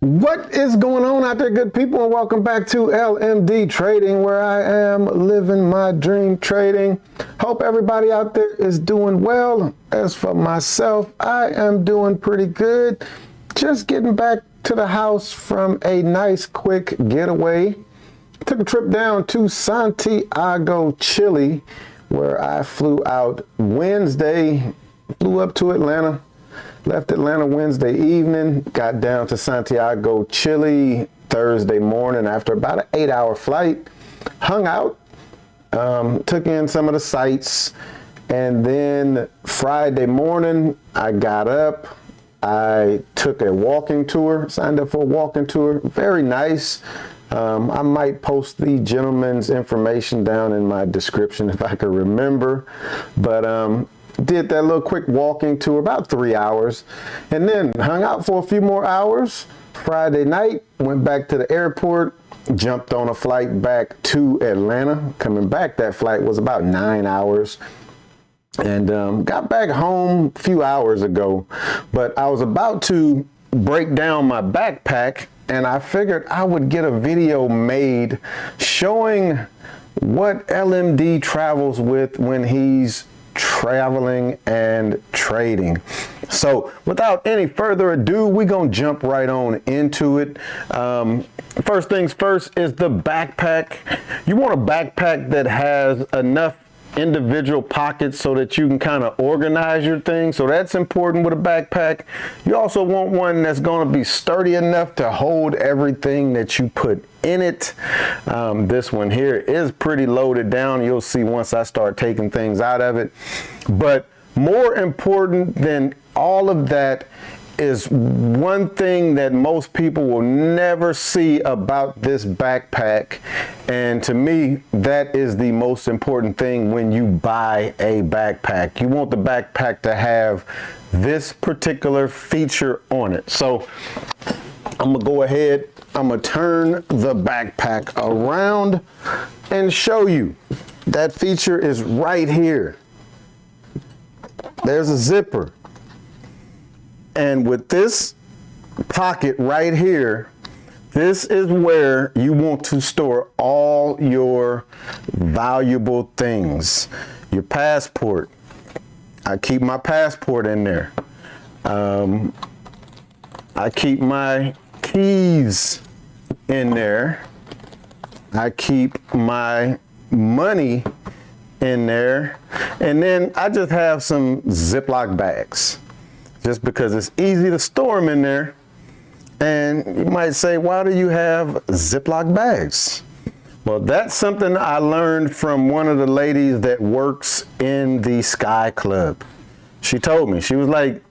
What is going on out there, good people, and welcome back to LMD Trading, where I am living my dream trading. Hope everybody out there is doing well. As for myself, I am doing pretty good. Just getting back to the house from a nice quick getaway. Took a trip down to Santiago, Chile, where I flew out Wednesday, flew up to Atlanta. Left Atlanta Wednesday evening, got down to Santiago, Chile Thursday morning after about an 8-hour flight. Hung out, took in some of the sights, and then Friday morning I got up. I took a walking tour, signed up for a walking tour. Very nice. I might post the gentleman's information down in my description if I could remember, but did that little quick walking tour, about 3 hours, and then hung out for a few more hours. Friday night, went back to the airport, jumped on a flight back to Atlanta. Coming back, that flight was about 9 hours, and got back home a few hours ago. But I was about to break down my backpack, and I figured I would get a video made showing what LMD travels with when he's traveling and trading. So without any further ado, we're gonna jump right on into it. First things first is the backpack. You want a backpack that has enough individual pockets so that you can kind of organize your things. So that's important with a backpack. You also want one that's going to be sturdy enough to hold everything that you put in it. This one here is pretty loaded down. You'll see once I start taking things out of it. But more important than all of that is one thing that most people will never see about this backpack, and to me that is the most important thing when you buy a backpack. You want the backpack to have this particular feature on it. So I'm gonna go ahead, I'm gonna turn the backpack around and show you. That feature is right here. There's a zipper. And with this pocket right here, this is where you want to store all your valuable things. Your passport. I keep my passport in there. I keep my keys in there. I keep my money in there. And then I just have some Ziploc bags, just because it's easy to store them in there. And you might say, why do you have Ziploc bags? Well, that's something I learned from one of the ladies that works in the Sky Club. She told me, she was like,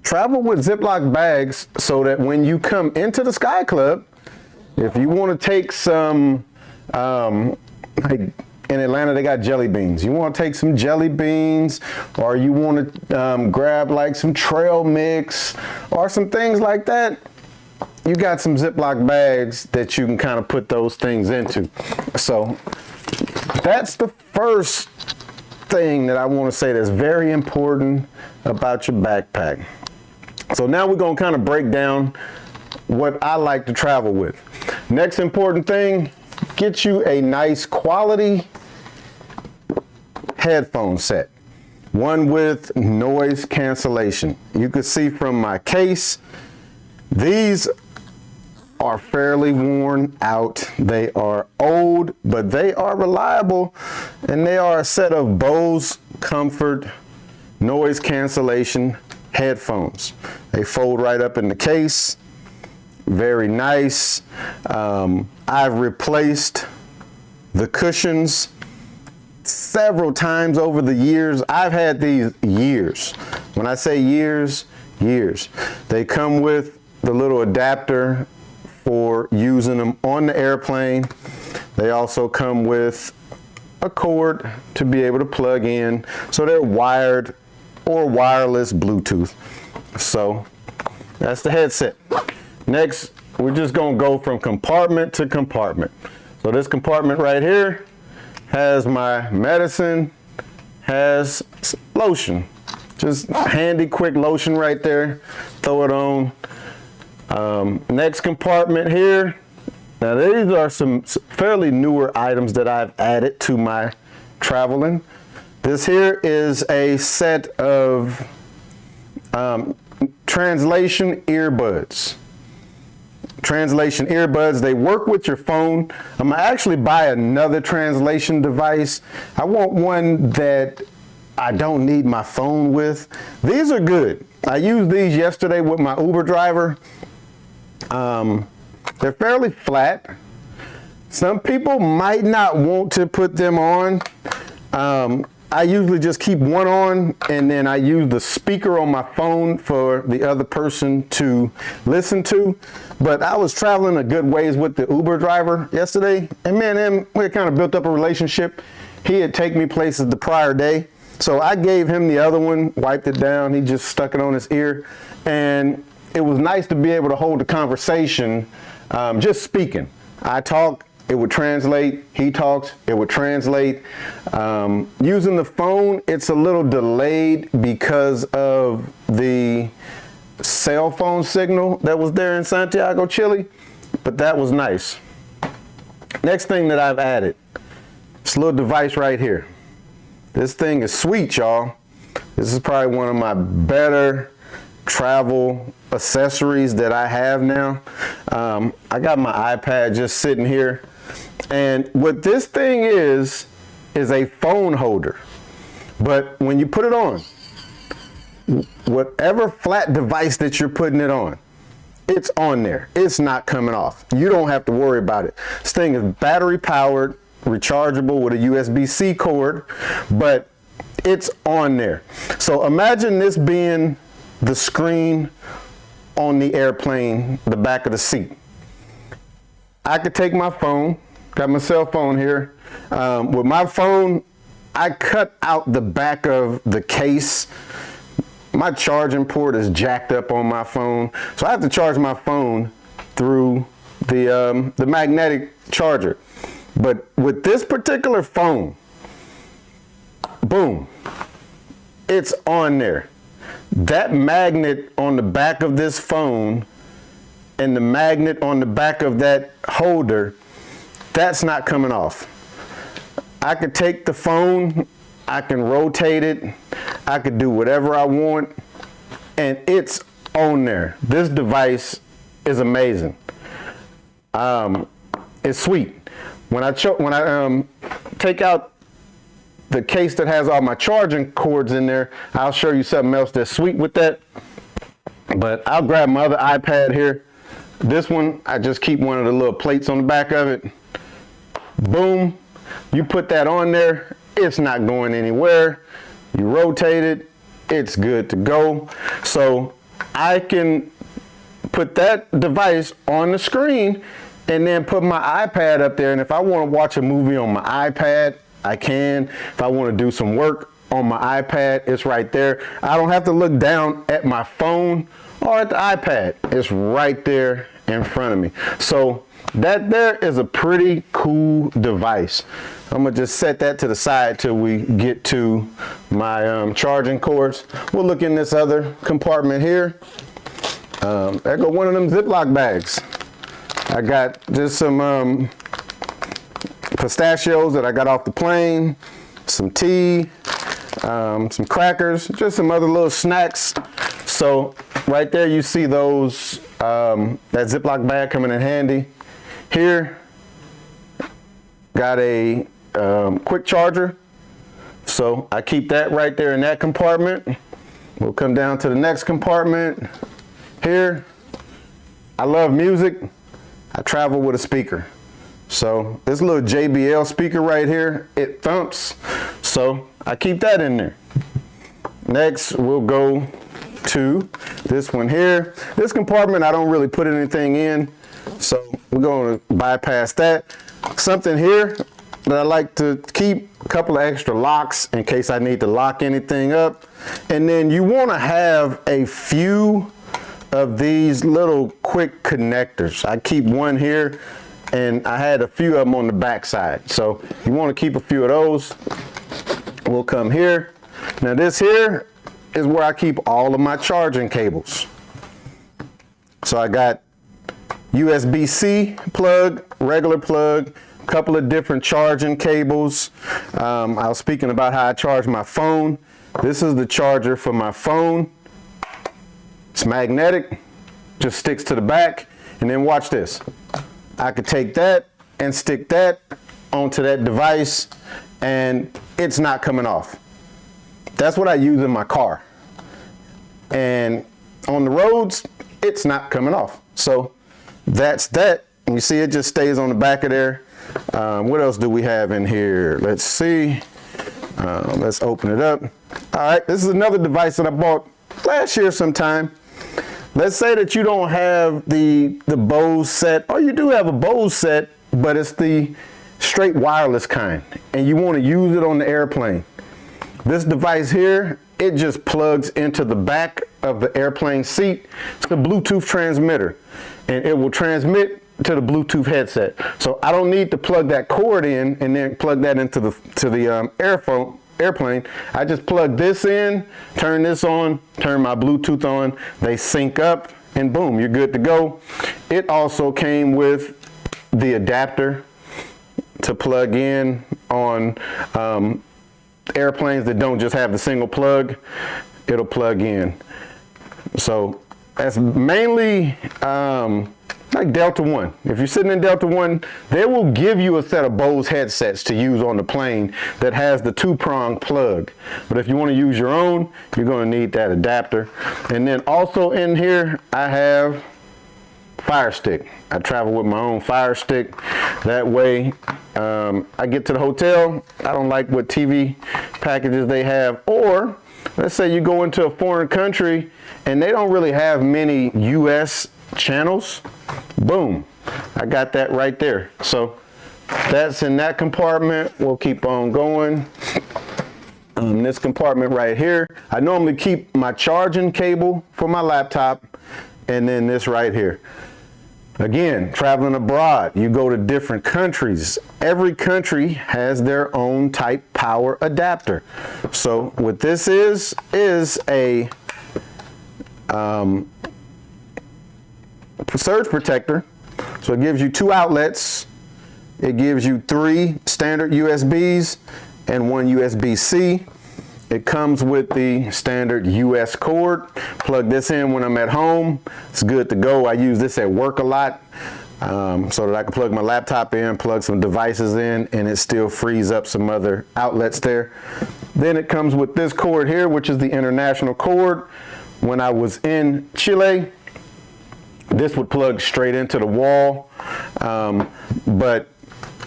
travel with Ziploc bags so that when you come into the Sky Club, if you want to take some, like in Atlanta, they got jelly beans. You want to take some jelly beans, or you want to grab like some trail mix or some things like that. You got some Ziploc bags that you can kind of put those things into. So that's the first thing that I want to say that's very important about your backpack. So now we're going to kind of break down what I like to travel with. Next important thing, get you a nice quality headphone set, one with noise cancellation. You can see from my case, these are fairly worn out. They are old, but they are reliable, and they are a set of Bose Comfort noise cancellation headphones. They fold right up in the case. Very nice. I've replaced the cushions several times over the years. I've had these years. When I say years, years. They come with the little adapter for using them on the airplane. They also come with a cord to be able to plug in. So they're wired or wireless Bluetooth. So that's the headset. Next, we're just gonna go from compartment to compartment. So this compartment right here has my medicine, has lotion. Just handy, quick lotion right there. Throw it on. Next compartment here. Now these are some fairly newer items that I've added to my traveling. This here is a set of translation earbuds. Translation earbuds, they work with your phone. I'm gonna actually buy another translation device. I want one that I don't need my phone with. These are good. I used these yesterday with my Uber driver. They're fairly flat. Some people might not want to put them on. I usually just keep one on, and then I use the speaker on my phone for the other person to listen to. But I was traveling a good ways with the Uber driver yesterday, and man, we had kind of built up a relationship. He had taken me places the prior day, so I gave him the other one, wiped it down. He just stuck it on his ear, and it was nice to be able to hold a conversation, just speaking. I talk, it would translate. He talks, it would translate. Using the phone, it's a little delayed because of the cell phone signal that was there in Santiago, Chile, but that was nice. Next thing that I've added, this little device right here. This thing is sweet, y'all. This is probably one of my better travel accessories that I have now. I got my iPad just sitting here, and what this thing is a phone holder. But when you put it on, whatever flat device that you're putting it on, it's on there. It's not coming off. You don't have to worry about it. This thing is battery powered, rechargeable with a USB-C cord, but it's on there. So imagine this being the screen on the airplane, the back of the seat. I could take my phone, got my cell phone here. With my phone, I cut out the back of the case. My charging port is jacked up on my phone, so I have to charge my phone through the magnetic charger. But with this particular phone, boom, it's on there. That magnet on the back of this phone and the magnet on the back of that holder, that's not coming off. I could take the phone, I can rotate it, I could do whatever I want, and it's on there. This device is amazing. It's sweet. When I take out the case that has all my charging cords in there, I'll show you something else that's sweet with that. But I'll grab my other iPad here. This one, I just keep one of the little plates on the back of it. Boom, you put that on there, it's not going anywhere. You rotate it, it's good to go. So I can put that device on the screen and then put my iPad up there, and if I want to watch a movie on my iPad, I can. If I want to do some work on my iPad, it's right there. I don't have to look down at my phone or at the iPad. It's right there in front of me. So that there is a pretty cool device. I'm gonna just set that to the side till we get to my charging cords. We'll look in this other compartment here. There go one of them Ziploc bags. I got just some pistachios that I got off the plane, some tea, some crackers, just some other little snacks. So right there you see those, that Ziploc bag coming in handy. Here, got a quick charger. So I keep that right there in that compartment. We'll come down to the next compartment. Here, I love music. I travel with a speaker. So this little JBL speaker right here, it thumps. So I keep that in there. Next, we'll go to this one here. This compartment, I don't really put anything in. So we're going to bypass that. Something here that I like to keep, a couple of extra locks in case I need to lock anything up. And then you want to have a few of these little quick connectors. I keep one here, and I had a few of them on the back side. So you want to keep a few of those. We'll come here. Now this here is where I keep all of my charging cables. So I got USB-C plug, regular plug, couple of different charging cables. I was speaking about how I charge my phone. This is the charger for my phone. It's magnetic, just sticks to the back. And then watch this. I could take that and stick that onto that device and it's not coming off. That's what I use in my car. And on the roads, it's not coming off. So that's that. And you see it just stays on the back of there. What else do we have in here? Let's see. Let's open it up. All right, this is another device that I bought last year sometime. Let's say that you don't have the Bose set, or you do have a Bose set, but it's the straight wireless kind, and you want to use it on the airplane. This device here, it just plugs into the back of the airplane seat. It's a Bluetooth transmitter, and it will transmit to the Bluetooth headset. So I don't need to plug that cord in and then plug that into the airplane. I just plug this in, turn this on, turn my Bluetooth on, they sync up, and boom, you're good to go. It also came with the adapter to plug in on airplanes that don't just have the single plug. It'll plug in. So that's mainly like Delta One. If you're sitting in Delta One, they will give you a set of Bose headsets to use on the plane that has the two-prong plug. But if you want to use your own, you're going to need that adapter. And then also in here, I have Fire Stick. I travel with my own Fire Stick. That way, I get to the hotel, I don't like what TV packages they have. Or let's say you go into a foreign country and they don't really have many US channels. Boom, I got that right there. So that's in that compartment. We'll keep on going. This compartment right here, I normally keep my charging cable for my laptop, and then this right here. Again, traveling abroad, you go to different countries. Every country has their own type power adapter. So what this is a surge protector. So it gives you 2 outlets. It gives you 3 standard USBs and 1 USB-C. It comes with the standard US cord. Plug this in when I'm at home. It's good to go. I use this at work a lot so that I can plug my laptop in, plug some devices in, and it still frees up some other outlets there. Then it comes with this cord here, which is the international cord. When I was in Chile, this would plug straight into the wall. But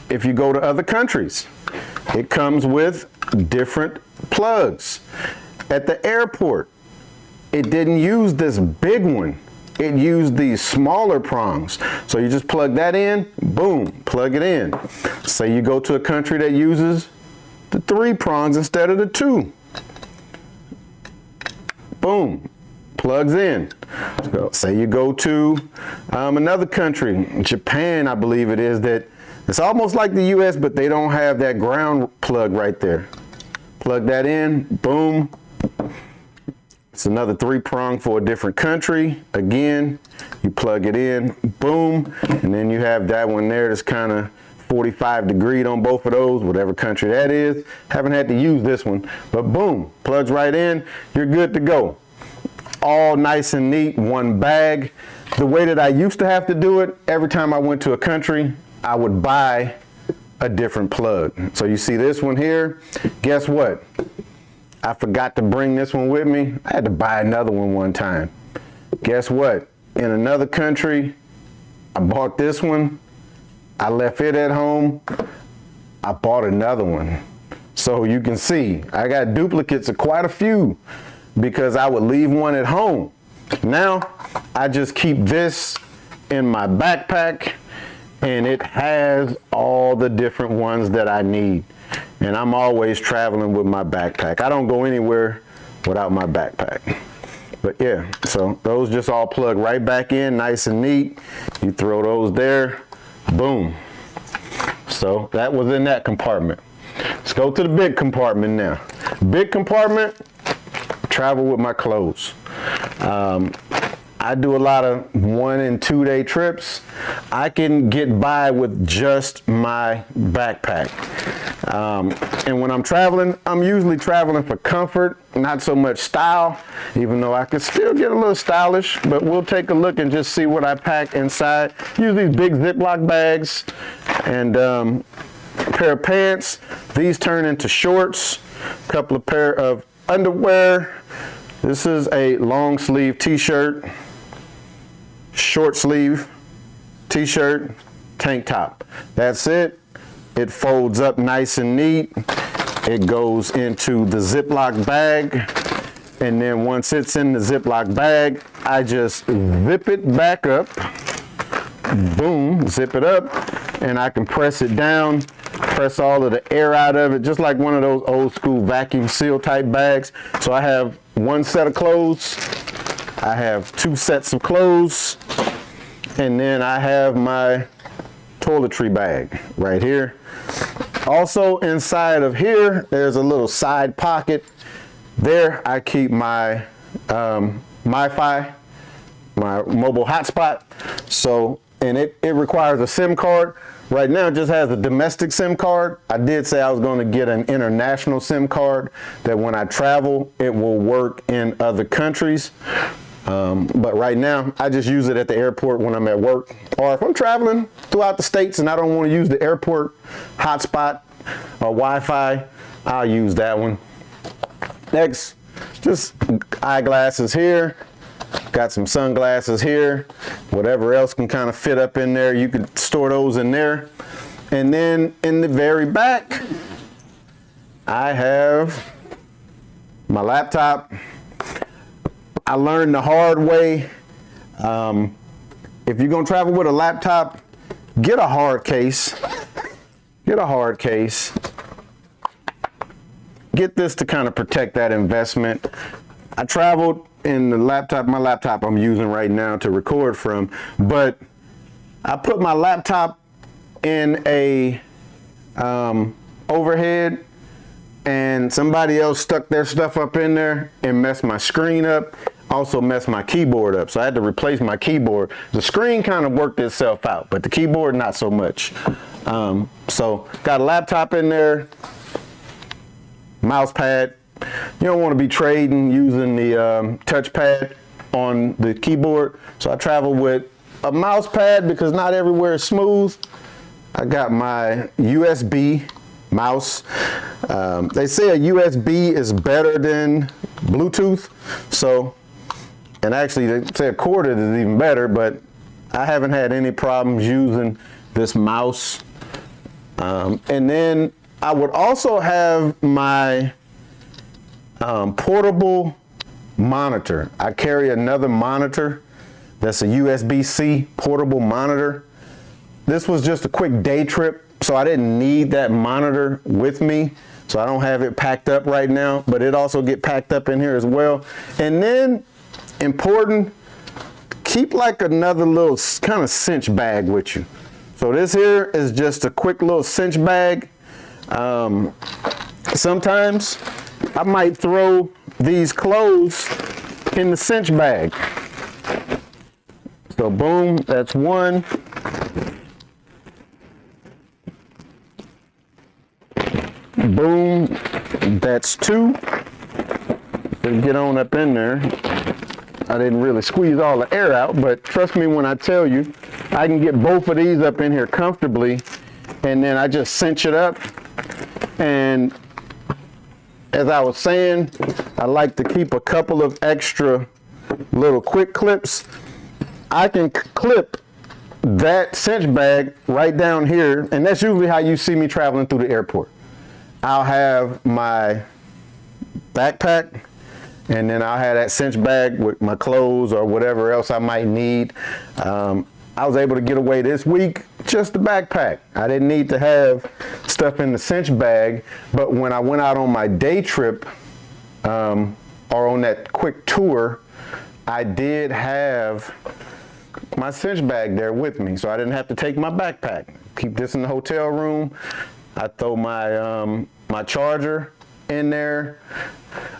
if you go to other countries, it comes with different plugs. At the airport, it didn't use this big one. It used these smaller prongs. So you just plug that in, boom, plug it in. Say you go to a country that uses the 3 prongs instead of the 2. Boom, plugs in. So say you go to another country, Japan, I believe it is, that it's almost like the US, but they don't have that ground plug right there. Plug that in, boom. It's another 3-prong for a different country. Again, you plug it in, boom, and then you have that one there that's kind of 45 degrees on both of those, whatever country that is. Haven't had to use this one, but boom, plugs right in, you're good to go. All nice and neat, one bag. The way that I used to have to do it, every time I went to a country, I would buy a different plug. So you see this one here, guess what? I forgot to bring this one with me. I had to buy another one time. Guess what? In another country, I bought this one. I left it at home. I bought another one. So you can see, I got duplicates of quite a few because I would leave one at home. Now, I just keep this in my backpack, and it has all the different ones that I need. And I'm always traveling with my backpack. I don't go anywhere without my backpack. But yeah, so those just all plug right back in, nice and neat. You throw those there, boom. So that was in that compartment. Let's go to the big compartment now. Big compartment, travel with my clothes. I do a lot of 1 and 2 day trips. I can get by with just my backpack. And when I'm traveling, I'm usually traveling for comfort, not so much style, even though I can still get a little stylish, but we'll take a look and just see what I pack inside. Use these big Ziploc bags and a pair of pants. These turn into shorts, a couple of pair of underwear. This is a long sleeve t-shirt, short sleeve t-shirt, tank top. That's it. It folds up nice and neat. It goes into the Ziploc bag. And then once it's in the Ziploc bag, I just zip it back up. Boom, zip it up. And I can press it down, press all of the air out of it, just like one of those old school vacuum seal type bags. So I have 1 set of clothes. I have 2 sets of clothes. And then I have my toiletry bag right here. Also inside of here, there's a little side pocket. There I keep my MiFi, my mobile hotspot. So, and it requires a SIM card. Right now it just has a domestic SIM card. I did say I was going to get an international SIM card that when I travel, it will work in other countries. But right now, I just use it at the airport when I'm at work. Or if I'm traveling throughout the States and I don't want to use the airport hotspot or Wi-Fi, I'll use that one. Next, just eyeglasses here. Got some sunglasses here. Whatever else can kind of fit up in there, you can store those in there. And then in the very back, I have my laptop. I learned the hard way. If you're gonna travel with a laptop, get a hard case. Get a hard case. Get this to kind of protect that investment. I traveled in the laptop, my laptop I'm using right now to record from, but I put my laptop in a overhead and somebody else stuck their stuff up in there and messed my screen up. Also messed my keyboard up, so I had to replace my keyboard. The screen kind of worked itself out, but the keyboard not so much. So got a laptop in there, mouse pad. You don't want to be trading using the touchpad on the keyboard, so I travel with a mouse pad because not everywhere is smooth. I got my USB mouse. They say a USB is better than Bluetooth, so. And actually, they say a corded is even better, but I haven't had any problems using this mouse. And then I would also have my portable monitor. I carry another monitor that's a USB-C portable monitor. This was just a quick day trip, so I didn't need that monitor with me. So I don't have it packed up right now, but it also get packed up in here as well. And then important, keep like another little kind of cinch bag with you. So this here is just a quick little cinch bag. Sometimes I might throw these clothes in the cinch bag. So boom, that's one. Boom, that's two. So get on up in there. I didn't really squeeze all the air out, but trust me when I tell you, I can get both of these up in here comfortably, and then I just cinch it up. And as I was saying, I like to keep a couple of extra little quick clips. I can clip that cinch bag right down here, and that's usually how you see me traveling through the airport. I'll have my backpack, and then I'll have that cinch bag with my clothes or whatever else I might need. I was able to get away this week, just the backpack. I didn't need to have stuff in the cinch bag, but when I went out on my day trip, or on that quick tour, I did have my cinch bag there with me, so I didn't have to take my backpack. Keep this in the hotel room. I throw my my charger in there.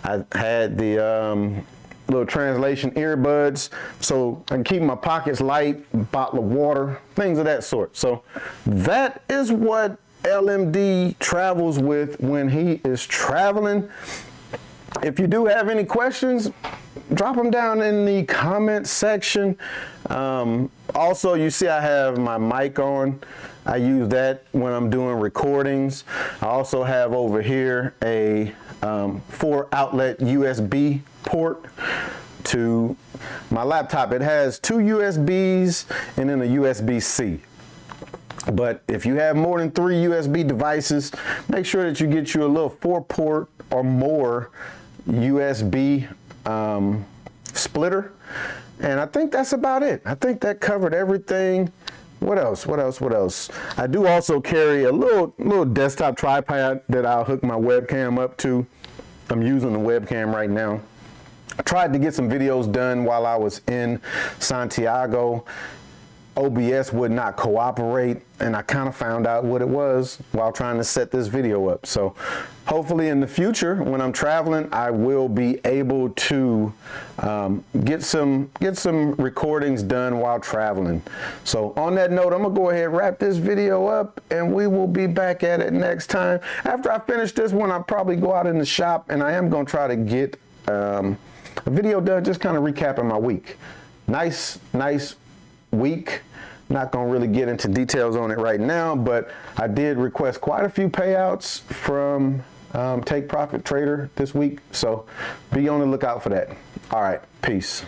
I had the little translation earbuds, so I can keep my pockets light, bottle of water, things of that sort. So that is what LMD travels with when he is traveling. If you do have any questions, drop them down in the comment section. Also, you see I have my mic on. I use that when I'm doing recordings. I also have over here a 4-outlet USB port to my laptop. It has 2 USBs and then a USB-C. But if you have more than 3 USB devices, make sure that you get you a little 4-port or more USB splitter. And I think that's about it. I think that covered everything. What else? What else? What else? I do also carry a little desktop tripod that I'll hook my webcam up to. I'm using the webcam right now. I tried to get some videos done while I was in Santiago. OBS would not cooperate, and I kind of found out what it was while trying to set this video up. So hopefully in the future, when I'm traveling, I will be able to get some recordings done while traveling. So on that note, I'm gonna go ahead and wrap this video up, and we will be back at it next time. After I finish this one, I'll probably go out in the shop, and I am gonna try to get a video done, just kind of recapping my week. Nice week. Not gonna really get into details on it right now, but I did request quite a few payouts from Take Profit Trader this week, so be on the lookout for that. All right, peace.